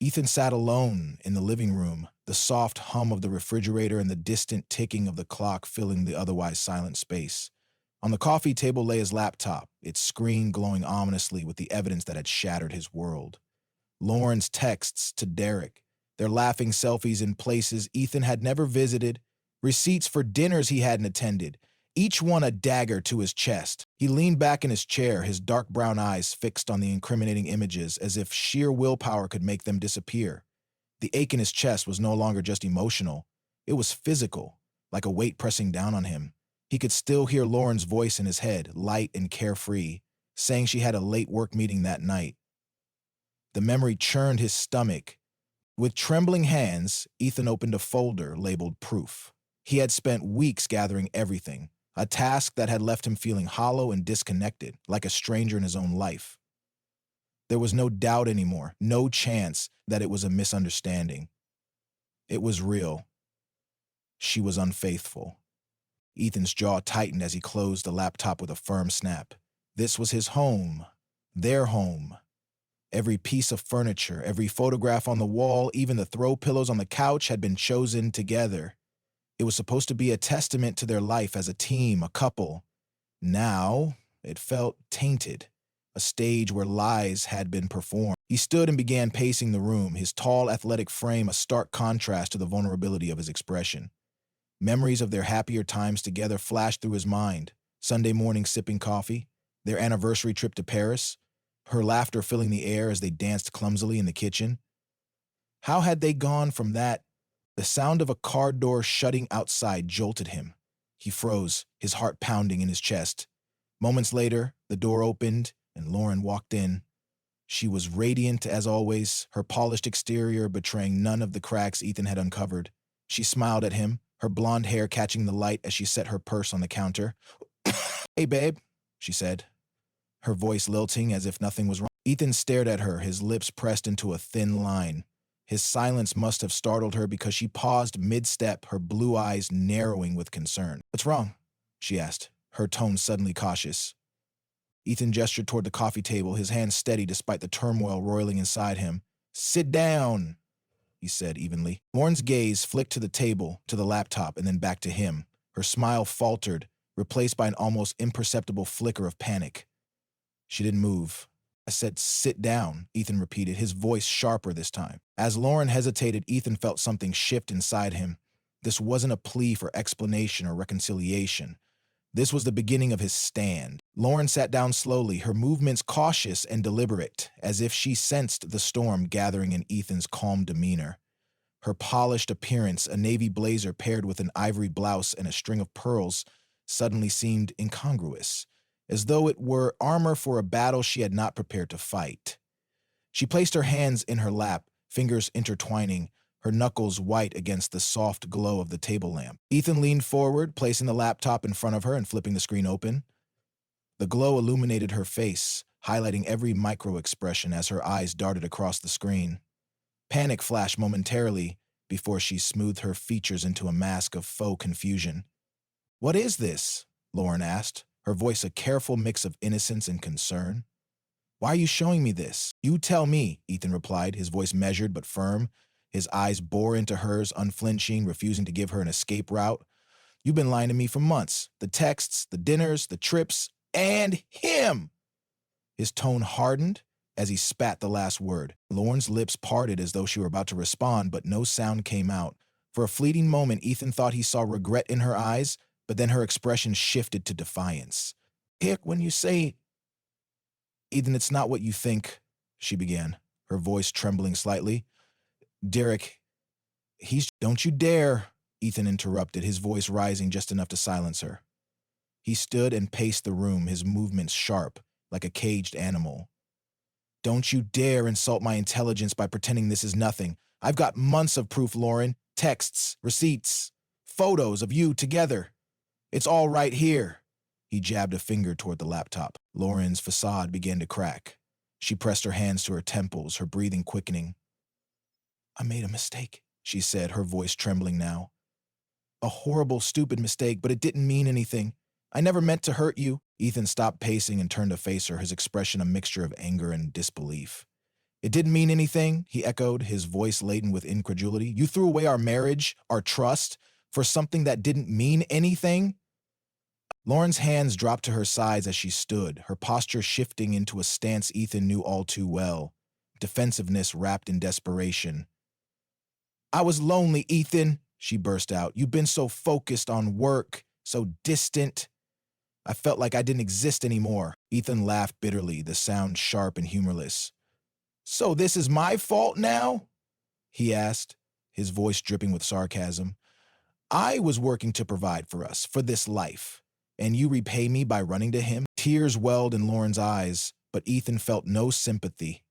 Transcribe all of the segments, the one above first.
Ethan sat alone in the living room, the soft hum of the refrigerator and the distant ticking of the clock filling the otherwise silent space. On the coffee table lay his laptop, its screen glowing ominously with the evidence that had shattered his world. Lauren's texts to Derek, their laughing selfies in places Ethan had never visited, receipts for dinners he hadn't attended, each one a dagger to his chest. He leaned back in his chair, his dark brown eyes fixed on the incriminating images as if sheer willpower could make them disappear. The ache in his chest was no longer just emotional. It was physical, like a weight pressing down on him. He could still hear Lauren's voice in his head, light and carefree, saying she had a late work meeting that night. The memory churned his stomach. With trembling hands, Ethan opened a folder labeled Proof. He had spent weeks gathering everything, a task that had left him feeling hollow and disconnected, like a stranger in his own life. There was no doubt anymore, no chance that it was a misunderstanding. It was real. She was unfaithful. Ethan's jaw tightened as he closed the laptop with a firm snap. This was his home, their home. Every piece of furniture, every photograph on the wall, even the throw pillows on the couch had been chosen together. It was supposed to be a testament to their life as a team, a couple. Now, it felt tainted, a stage where lies had been performed. He stood and began pacing the room, his tall, athletic frame a stark contrast to the vulnerability of his expression. Memories of their happier times together flashed through his mind. Sunday morning sipping coffee, their anniversary trip to Paris, her laughter filling the air as they danced clumsily in the kitchen. How had they gone from that? The sound of a car door shutting outside jolted him. He froze, his heart pounding in his chest. Moments later, the door opened and Lauren walked in. She was radiant as always, her polished exterior betraying none of the cracks Ethan had uncovered. She smiled at him, her blonde hair catching the light as she set her purse on the counter. "Hey, babe," she said, her voice lilting as if nothing was wrong. Ethan stared at her, his lips pressed into a thin line. His silence must have startled her because she paused mid-step, her blue eyes narrowing with concern. "What's wrong?" she asked, her tone suddenly cautious. Ethan gestured toward the coffee table, his hands steady despite the turmoil roiling inside him. "Sit down," he said evenly. Lauren's gaze flicked to the table, to the laptop, and then back to him. Her smile faltered, replaced by an almost imperceptible flicker of panic. She didn't move. "I said sit down," Ethan repeated, his voice sharper this time. As Lauren hesitated, Ethan felt something shift inside him. This wasn't a plea for explanation or reconciliation. This was the beginning of his stand. Lauren sat down slowly, her movements cautious and deliberate, as if she sensed the storm gathering in Ethan's calm demeanor. Her polished appearance, a navy blazer paired with an ivory blouse and a string of pearls, suddenly seemed incongruous, as though it were armor for a battle she had not prepared to fight. She placed her hands in her lap, fingers intertwining, her knuckles white against the soft glow of the table lamp. Ethan leaned forward, placing the laptop in front of her and flipping the screen open. The glow illuminated her face, highlighting every micro-expression as her eyes darted across the screen. Panic flashed momentarily before she smoothed her features into a mask of faux confusion. "What is this?" Lauren asked, her voice a careful mix of innocence and concern. "Why are you showing me this?" "You tell me," Ethan replied, his voice measured but firm. His eyes bore into hers, unflinching, refusing to give her an escape route. "You've been lying to me for months. The texts, the dinners, the trips, and him!" His tone hardened as he spat the last word. Lauren's lips parted as though she were about to respond, but no sound came out. For a fleeting moment, Ethan thought he saw regret in her eyes, but then her expression shifted to defiance. "Hick, when you say—" "Ethan, it's not what you think," she began, her voice trembling slightly. "Derek, Don't you dare," Ethan interrupted, his voice rising just enough to silence her. He stood and paced the room, his movements sharp, like a caged animal. "Don't you dare insult my intelligence by pretending this is nothing. I've got months of proof, Lauren. Texts, receipts, photos of you together. It's all right here." He jabbed a finger toward the laptop. Lauren's facade began to crack. She pressed her hands to her temples, her breathing quickening. "I made a mistake," she said, her voice trembling now. "A horrible, stupid mistake, but it didn't mean anything. I never meant to hurt you." Ethan stopped pacing and turned to face her, his expression a mixture of anger and disbelief. It didn't mean anything, he echoed, his voice laden with incredulity. You threw away our marriage, our trust, for something that didn't mean anything? Lauren's hands dropped to her sides as she stood, her posture shifting into a stance Ethan knew all too well, defensiveness wrapped in desperation. I was lonely, Ethan, she burst out. You've been so focused on work, so distant. I felt like I didn't exist anymore. Ethan laughed bitterly, the sound sharp and humorless. So this is my fault now? He asked, his voice dripping with sarcasm. I was working to provide for us, for this life, and you repay me by running to him? Tears welled in Lauren's eyes, but Ethan felt no sympathy.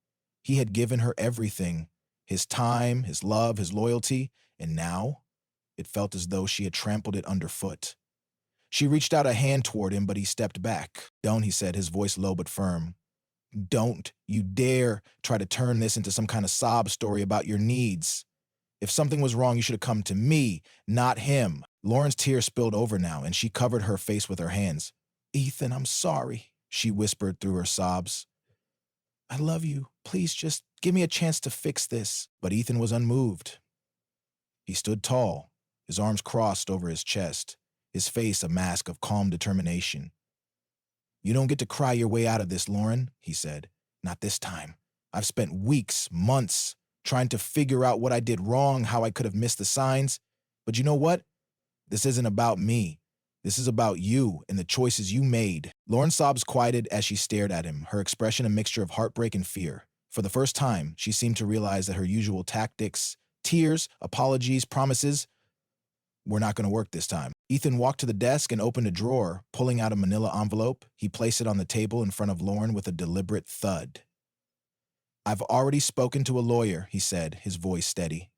He had given her everything, his time, his love, his loyalty, and now it felt as though she had trampled it underfoot. She reached out a hand toward him, but he stepped back. Don't, he said, his voice low but firm. Don't you dare try to turn this into some kind of sob story about your needs. If something was wrong, you should have come to me, not him. Lauren's tears spilled over now, and she covered her face with her hands. Ethan, I'm sorry, she whispered through her sobs. I love you. Please just give me a chance to fix this. But Ethan was unmoved. He stood tall, his arms crossed over his chest, his face a mask of calm determination. You don't get to cry your way out of this, Lauren, he said. Not this time. I've spent weeks, months, trying to figure out what I did wrong, how I could have missed the signs. But you know what? This isn't about me. This is about you and the choices you made. Lauren's sobs quieted as she stared at him, her expression a mixture of heartbreak and fear. For the first time, she seemed to realize that her usual tactics, tears, apologies, promises, were not going to work this time. Ethan walked to the desk and opened a drawer, pulling out a manila envelope. He placed it on the table in front of Lauren with a deliberate thud. I've already spoken to a lawyer, he said, his voice steady.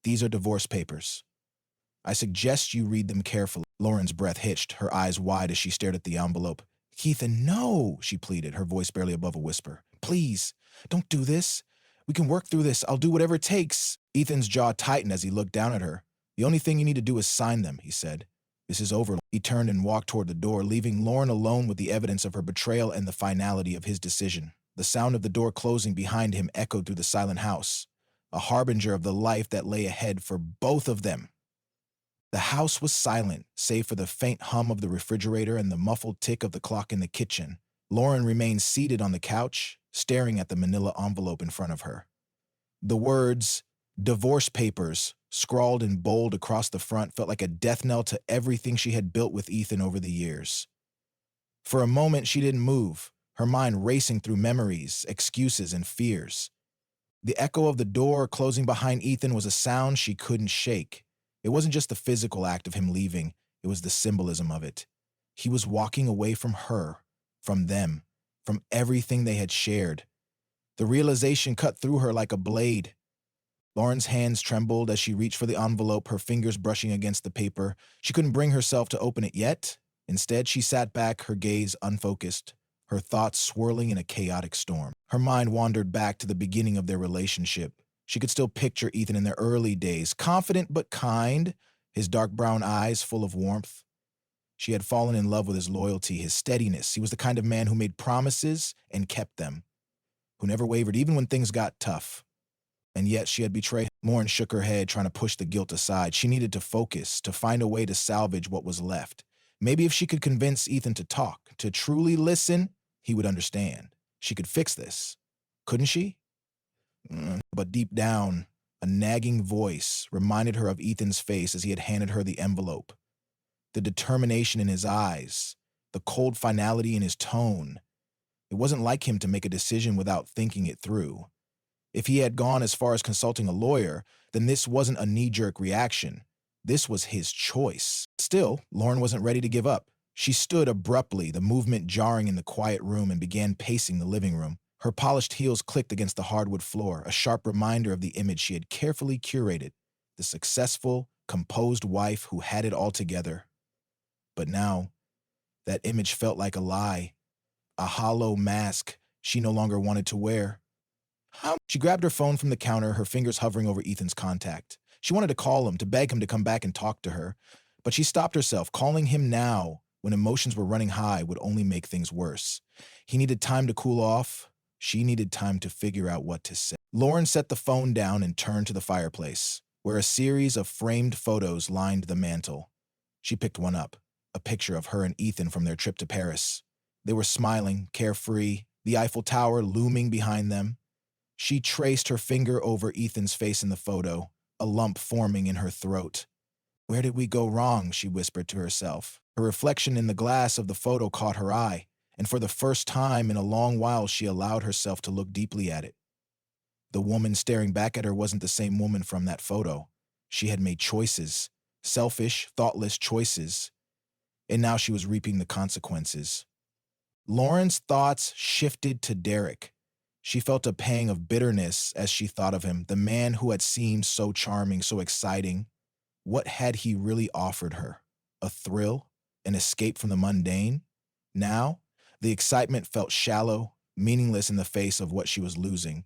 These are divorce papers. I suggest you read them carefully. Lauren's breath hitched, her eyes wide as she stared at the envelope. Ethan, no, she pleaded, her voice barely above a whisper. Please, don't do this. We can work through this. I'll do whatever it takes. Ethan's jaw tightened as he looked down at her. The only thing you need to do is sign them, he said. This is over. He turned and walked toward the door, leaving Lauren alone with the evidence of her betrayal and the finality of his decision. The sound of the door closing behind him echoed through the silent house, a harbinger of the life that lay ahead for both of them. The house was silent, save for the faint hum of the refrigerator and the muffled tick of the clock in the kitchen. Lauren remained seated on the couch, staring at the manila envelope in front of her. The words, divorce papers, scrawled in bold across the front, felt like a death knell to everything she had built with Ethan over the years. For a moment, she didn't move, her mind racing through memories, excuses, and fears. The echo of the door closing behind Ethan was a sound she couldn't shake. It wasn't just the physical act of him leaving, it was the symbolism of it. He was walking away from her, from them, from everything they had shared. The realization cut through her like a blade. Lauren's hands trembled as she reached for the envelope, her fingers brushing against the paper. She couldn't bring herself to open it yet. Instead, she sat back, her gaze unfocused, her thoughts swirling in a chaotic storm. Her mind wandered back to the beginning of their relationship. She could still picture Ethan in their early days, confident but kind, his dark brown eyes full of warmth. She had fallen in love with his loyalty, his steadiness. He was the kind of man who made promises and kept them, who never wavered even when things got tough. And yet she had betrayed him. Lauren shook her head, trying to push the guilt aside. She needed to focus, to find a way to salvage what was left. Maybe if she could convince Ethan to talk, to truly listen, he would understand. She could fix this. Couldn't she? But deep down, a nagging voice reminded her of Ethan's face as he had handed her the envelope. The determination in his eyes, the cold finality in his tone. It wasn't like him to make a decision without thinking it through. If he had gone as far as consulting a lawyer, then this wasn't a knee-jerk reaction. This was his choice. Still, Lauren wasn't ready to give up. She stood abruptly, the movement jarring in the quiet room, and began pacing the living room. Her polished heels clicked against the hardwood floor, a sharp reminder of the image she had carefully curated, the successful, composed wife who had it all together. But now, that image felt like a lie, a hollow mask she no longer wanted to wear. She grabbed her phone from the counter, her fingers hovering over Ethan's contact. She wanted to call him, to beg him to come back and talk to her. But she stopped herself. Calling him now, when emotions were running high, would only make things worse. He needed time to cool off. She needed time to figure out what to say. Lauren set the phone down and turned to the fireplace, where a series of framed photos lined the mantel. She picked one up, a picture of her and Ethan from their trip to Paris. They were smiling, carefree, the Eiffel Tower looming behind them. She traced her finger over Ethan's face in the photo, a lump forming in her throat. "Where did we go wrong?" she whispered to herself. Her reflection in the glass of the photo caught her eye, and for the first time in a long while she allowed herself to look deeply at it. The woman staring back at her wasn't the same woman from that photo. She had made choices, selfish, thoughtless choices, and now she was reaping the consequences. Lauren's thoughts shifted to Derek. She felt a pang of bitterness as she thought of him, the man who had seemed so charming, so exciting. What had he really offered her? A thrill? An escape from the mundane? Now, the excitement felt shallow, meaningless in the face of what she was losing.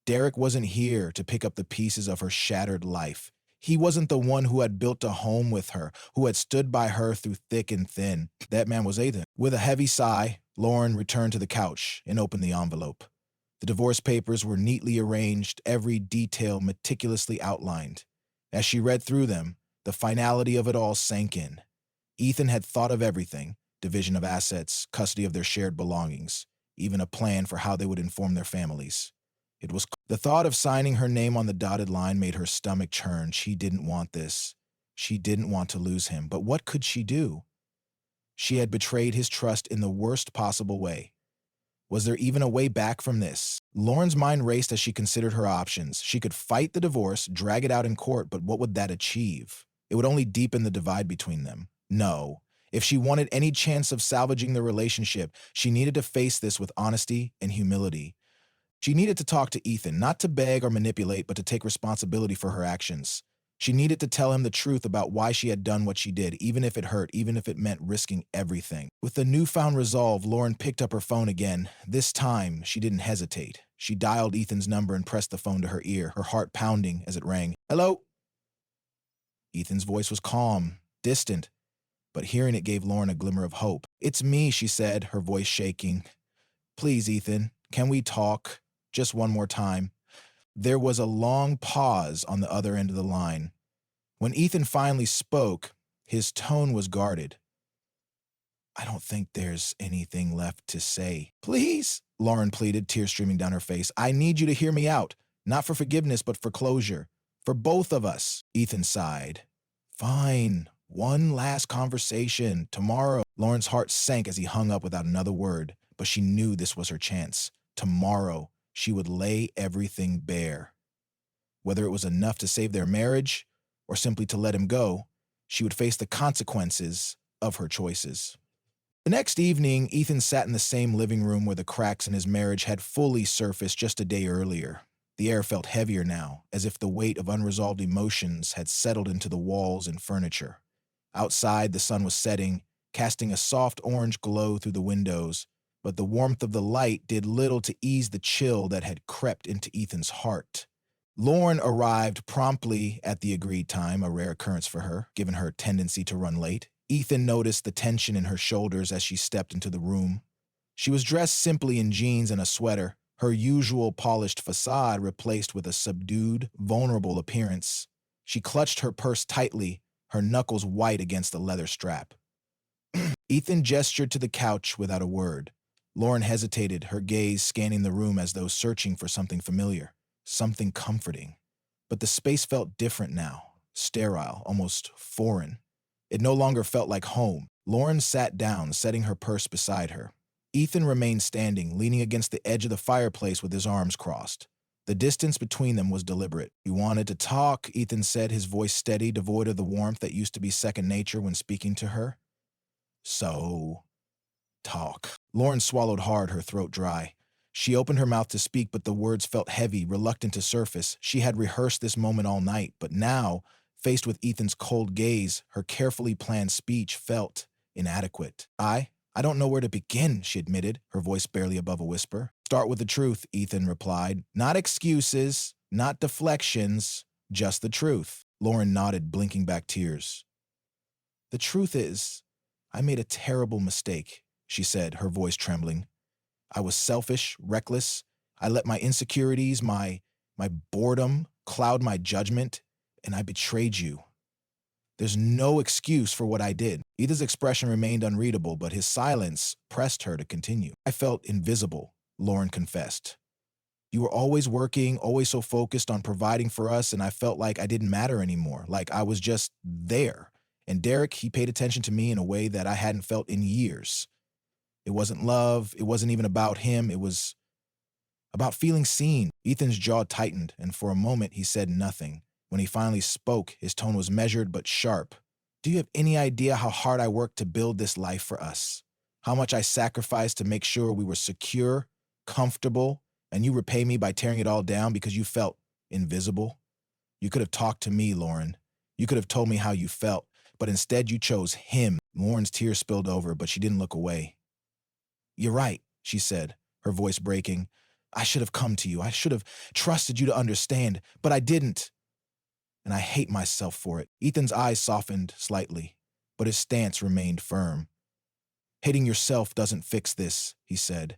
Derek wasn't here to pick up the pieces of her shattered life. He wasn't the one who had built a home with her, who had stood by her through thick and thin. That man was Ethan. With a heavy sigh, Lauren returned to the couch and opened the envelope. The divorce papers were neatly arranged, every detail meticulously outlined. As she read through them, the finality of it all sank in. Ethan had thought of everything: division of assets, custody of their shared belongings, even a plan for how they would inform their families. The thought of signing her name on the dotted line made her stomach churn. She didn't want this. She didn't want to lose him, but what could she do? She had betrayed his trust in the worst possible way. Was there even a way back from this? Lauren's mind raced as she considered her options. She could fight the divorce, drag it out in court, but what would that achieve? It would only deepen the divide between them. No. If she wanted any chance of salvaging the relationship, she needed to face this with honesty and humility. She needed to talk to Ethan, not to beg or manipulate, but to take responsibility for her actions. She needed to tell him the truth about why she had done what she did, even if it hurt, even if it meant risking everything. With the newfound resolve, Lauren picked up her phone again. This time, she didn't hesitate. She dialed Ethan's number and pressed the phone to her ear, her heart pounding as it rang. "Hello?" Ethan's voice was calm, distant, but hearing it gave Lauren a glimmer of hope. "It's me," she said, her voice shaking. "Please, Ethan, can we talk? Just one more time." There was a long pause on the other end of the line. When Ethan finally spoke, his tone was guarded. "I don't think there's anything left to say." "Please," Lauren pleaded, tears streaming down her face. "I need you to hear me out. Not for forgiveness, but for closure. For both of us." Ethan sighed. "Fine. One last conversation. Tomorrow." Lauren's heart sank as he hung up without another word, but she knew this was her chance. Tomorrow, she would lay everything bare. Whether it was enough to save their marriage or simply to let him go, she would face the consequences of her choices. The next evening, Ethan sat in the same living room where the cracks in his marriage had fully surfaced just a day earlier. The air felt heavier now, as if the weight of unresolved emotions had settled into the walls and furniture. Outside, the sun was setting, casting a soft orange glow through the windows, but the warmth of the light did little to ease the chill that had crept into Ethan's heart. Lauren arrived promptly at the agreed time, a rare occurrence for her, given her tendency to run late. Ethan noticed the tension in her shoulders as she stepped into the room. She was dressed simply in jeans and a sweater, her usual polished facade replaced with a subdued, vulnerable appearance. She clutched her purse tightly, her knuckles white against the leather strap. Ethan gestured to the couch without a word. Lauren hesitated, her gaze scanning the room as though searching for something familiar, something comforting. But the space felt different now, sterile, almost foreign. It no longer felt like home. Lauren sat down, setting her purse beside her. Ethan remained standing, leaning against the edge of the fireplace with his arms crossed. The distance between them was deliberate. "You wanted to talk," Ethan said, his voice steady, devoid of the warmth that used to be second nature when speaking to her. "So, talk." Lauren swallowed hard, her throat dry. She opened her mouth to speak, but the words felt heavy, reluctant to surface. She had rehearsed this moment all night, but now, faced with Ethan's cold gaze, her carefully planned speech felt inadequate. I don't know where to begin," she admitted, her voice barely above a whisper. "Start with the truth," Ethan replied. "Not excuses, not deflections, just the truth." Lauren nodded, blinking back tears. "The truth is, I made a terrible mistake," she said, her voice trembling. I was selfish, reckless. I let my insecurities, my boredom cloud my judgment, and I betrayed you. There's no excuse for what I did. Ethan's expression remained unreadable, but his silence pressed her to continue. I felt invisible, Lauren confessed. You were always working, always so focused on providing for us, and I felt like I didn't matter anymore, like I was just there. And Derek, he paid attention to me in a way that I hadn't felt in years. It wasn't love, it wasn't even about him, it was about feeling seen. Ethan's jaw tightened, and for a moment he said nothing. When he finally spoke, his tone was measured but sharp. Do you have any idea how hard I worked to build this life for us? How much I sacrificed to make sure we were secure, comfortable, and you repay me by tearing it all down because you felt invisible? You could have talked to me, Lauren. You could have told me how you felt, but instead you chose him. Lauren's tears spilled over, but she didn't look away. You're right, she said, her voice breaking. I should have come to you. I should have trusted you to understand, but I didn't. And I hate myself for it. Ethan's eyes softened slightly, but his stance remained firm. Hating yourself doesn't fix this, he said.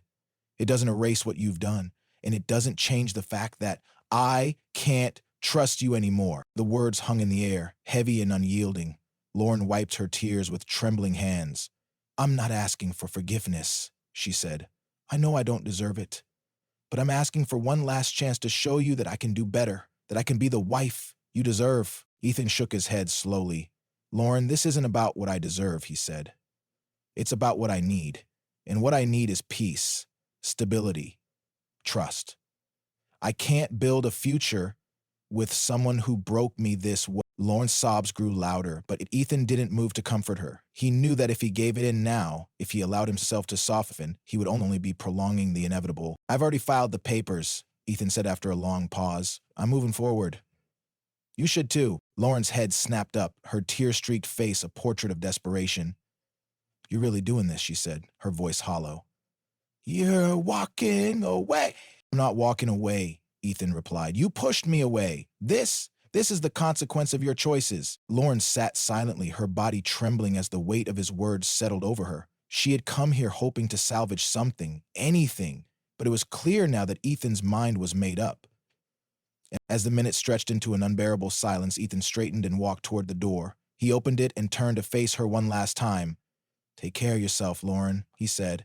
It doesn't erase what you've done, and it doesn't change the fact that I can't trust you anymore. The words hung in the air, heavy and unyielding. Lauren wiped her tears with trembling hands. I'm not asking for forgiveness, she said. I know I don't deserve it, but I'm asking for one last chance to show you that I can do better, that I can be the wife you deserve. Ethan shook his head slowly. Lauren, this isn't about what I deserve, he said. It's about what I need, and what I need is peace, stability, trust. I can't build a future with someone who broke me this way. Lauren's sobs grew louder, but Ethan didn't move to comfort her. He knew that if he gave it in now, if he allowed himself to soften, he would only be prolonging the inevitable. I've already filed the papers, Ethan said after a long pause. I'm moving forward. You should too. Lauren's head snapped up, her tear-streaked face a portrait of desperation. You're really doing this, she said, her voice hollow. You're walking away. I'm not walking away, Ethan replied. You pushed me away. This is the consequence of your choices. Lauren sat silently, her body trembling as the weight of his words settled over her. She had come here hoping to salvage something, anything, but it was clear now that Ethan's mind was made up. As the minutes stretched into an unbearable silence, Ethan straightened and walked toward the door. He opened it and turned to face her one last time. Take care of yourself, Lauren, he said.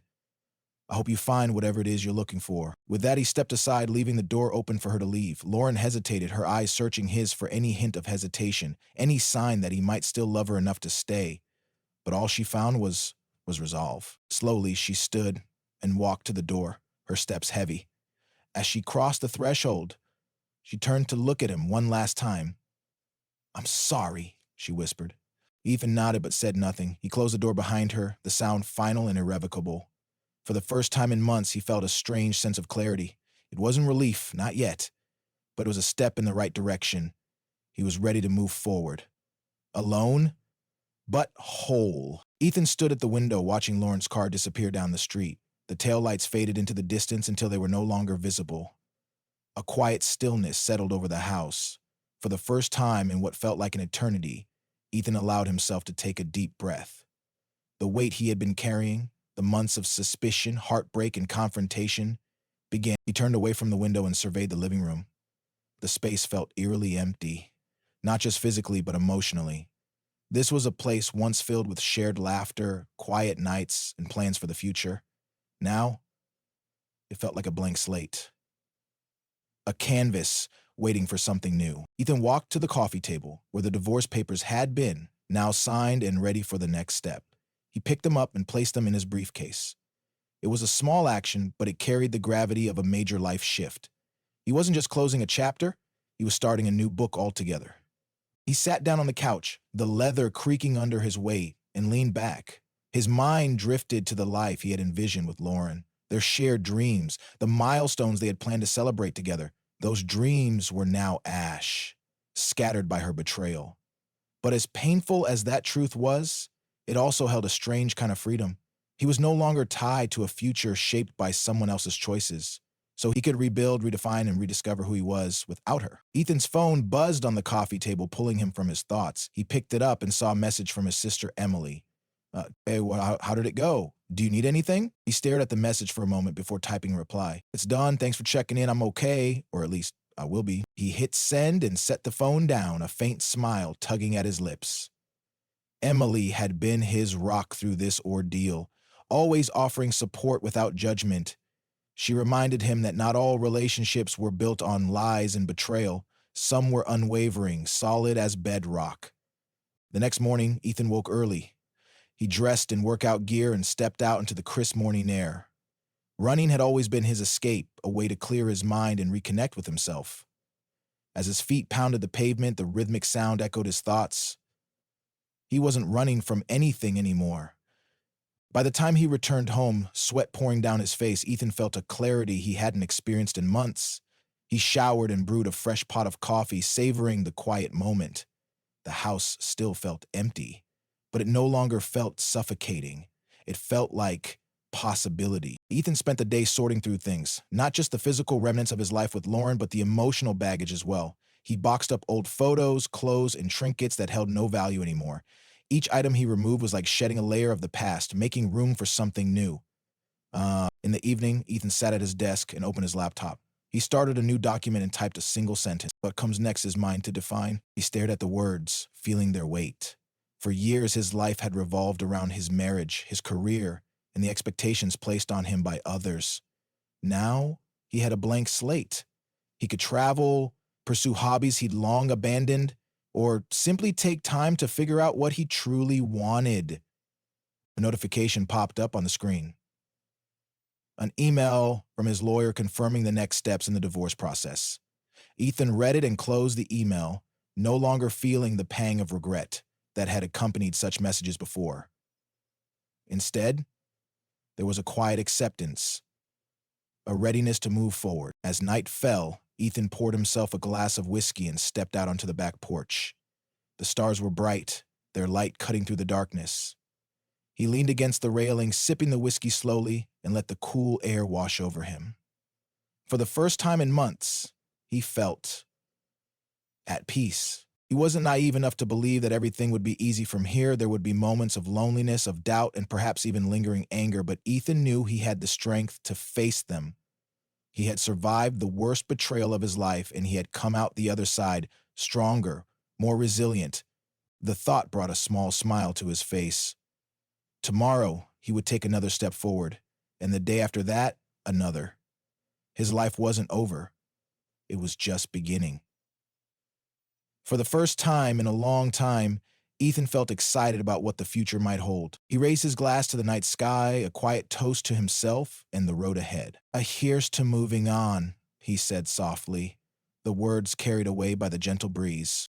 I hope you find whatever it is you're looking for. With that, he stepped aside, leaving the door open for her to leave. Lauren hesitated, her eyes searching his for any hint of hesitation, any sign that he might still love her enough to stay. But all she found was resolve. Slowly, she stood and walked to the door, her steps heavy. As she crossed the threshold, she turned to look at him one last time. I'm sorry, she whispered. Ethan nodded but said nothing. He closed the door behind her, the sound final and irrevocable. For the first time in months, he felt a strange sense of clarity. It wasn't relief, not yet, but it was a step in the right direction. He was ready to move forward. Alone, but whole. Ethan stood at the window watching Lauren's car disappear down the street. The taillights faded into the distance until they were no longer visible. A quiet stillness settled over the house. For the first time in what felt like an eternity, Ethan allowed himself to take a deep breath. The weight he had been carrying, the months of suspicion, heartbreak, and confrontation, began. He turned away from the window and surveyed the living room. The space felt eerily empty, not just physically but emotionally. This was a place once filled with shared laughter, quiet nights, and plans for the future. Now, it felt like a blank slate. A canvas waiting for something new. Ethan walked to the coffee table, where the divorce papers had been, now signed and ready for the next step. He picked them up and placed them in his briefcase. It was a small action, but it carried the gravity of a major life shift. He wasn't just closing a chapter, he was starting a new book altogether. He sat down on the couch, the leather creaking under his weight, and leaned back. His mind drifted to the life he had envisioned with Lauren, their shared dreams, the milestones they had planned to celebrate together. Those dreams were now ash, scattered by her betrayal. But as painful as that truth was, it also held a strange kind of freedom. He was no longer tied to a future shaped by someone else's choices, so he could rebuild, redefine, and rediscover who he was without her. Ethan's phone buzzed on the coffee table, pulling him from his thoughts. He picked it up and saw a message from his sister, Emily. Hey, how did it go? Do you need anything? He stared at the message for a moment before typing a reply. It's done. Thanks for checking in. I'm okay. Or at least I will be. He hit send and set the phone down, a faint smile tugging at his lips. Emily had been his rock through this ordeal, always offering support without judgment. She reminded him that not all relationships were built on lies and betrayal. Some were unwavering, solid as bedrock. The next morning, Ethan woke early. He dressed in workout gear and stepped out into the crisp morning air. Running had always been his escape, a way to clear his mind and reconnect with himself. As his feet pounded the pavement, the rhythmic sound echoed his thoughts. He wasn't running from anything anymore. By the time he returned home, sweat pouring down his face, Ethan felt a clarity he hadn't experienced in months. He showered and brewed a fresh pot of coffee, savoring the quiet moment. The house still felt empty, but it no longer felt suffocating. It felt like possibility. Ethan spent the day sorting through things, not just the physical remnants of his life with Lauren, but the emotional baggage as well. He boxed up old photos, clothes, and trinkets that held no value anymore. Each item he removed was like shedding a layer of the past, making room for something new. In the evening, Ethan sat at his desk and opened his laptop. He started a new document and typed a single sentence. What comes next is mine to define. He stared at the words, feeling their weight. For years, his life had revolved around his marriage, his career, and the expectations placed on him by others. Now, he had a blank slate. He could travel, pursue hobbies he'd long abandoned, or simply take time to figure out what he truly wanted. A notification popped up on the screen. An email from his lawyer confirming the next steps in the divorce process. Ethan read it and closed the email, no longer feeling the pang of regret that had accompanied such messages before. Instead, there was a quiet acceptance, a readiness to move forward. As night fell, Ethan poured himself a glass of whiskey and stepped out onto the back porch. The stars were bright, their light cutting through the darkness. He leaned against the railing, sipping the whiskey slowly, and let the cool air wash over him. For the first time in months, he felt at peace. He wasn't naive enough to believe that everything would be easy from here. There would be moments of loneliness, of doubt, and perhaps even lingering anger, but Ethan knew he had the strength to face them. He had survived the worst betrayal of his life, and he had come out the other side stronger, more resilient. The thought brought a small smile to his face. Tomorrow, he would take another step forward, and the day after that, another. His life wasn't over. It was just beginning. For the first time in a long time, Ethan felt excited about what the future might hold. He raised his glass to the night sky, a quiet toast to himself and the road ahead. Here's to moving on, he said softly, the words carried away by the gentle breeze.